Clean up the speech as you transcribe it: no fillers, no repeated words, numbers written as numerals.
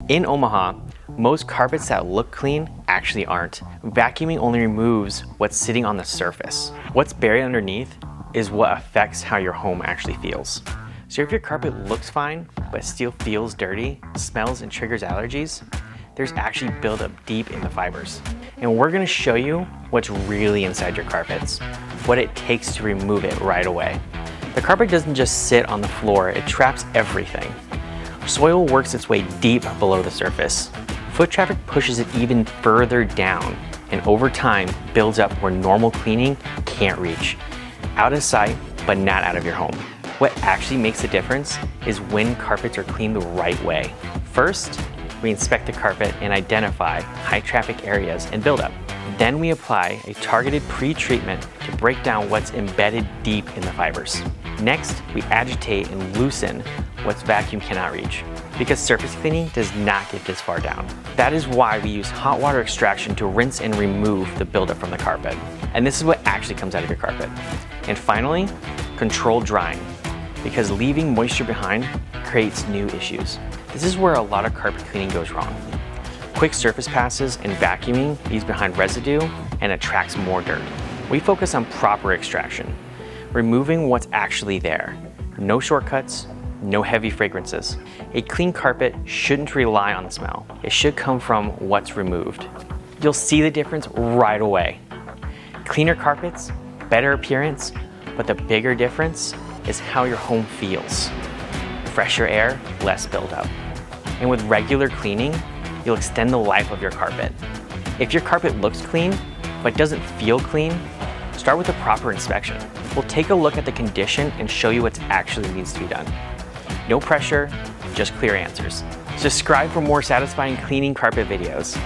In Omaha, most carpets that look clean actually aren't. Vacuuming only removes what's sitting on the surface. What's buried underneath is what affects how your home actually feels. So if your carpet looks fine, but still feels dirty, smells, and triggers allergies, there's actually buildup deep in the fibers. And we're gonna show you what's really inside your carpets, what it takes to remove it right away. The carpet doesn't just sit on the floor, it traps everything. Soil works its way deep below the surface. Foot traffic pushes it even further down, and over time builds up where normal cleaning can't reach. Out of sight, but not out of your home. What actually makes a difference is when carpets are cleaned the right way. First, we inspect the carpet and identify high traffic areas and buildup. Then we apply a targeted pre-treatment to break down what's embedded deep in the fibers. Next, we agitate and loosen what vacuum cannot reach, because surface cleaning does not get this far down. That is why we use hot water extraction to rinse and remove the buildup from the carpet. And this is what actually comes out of your carpet. And finally, controlled drying, because leaving moisture behind creates new issues. This is where a lot of carpet cleaning goes wrong. Quick surface passes and vacuuming leaves behind residue and attracts more dirt. We focus on proper extraction, removing what's actually there. No shortcuts, no heavy fragrances. A clean carpet shouldn't rely on the smell. It should come from what's removed. You'll see the difference right away. Cleaner carpets, better appearance, but the bigger difference is how your home feels. Fresher air, less buildup. And with regular cleaning, you'll extend the life of your carpet. If your carpet looks clean, but doesn't feel clean, start with a proper inspection. We'll take a look at the condition and show you what actually needs to be done. No pressure, just clear answers. Subscribe for more satisfying cleaning carpet videos.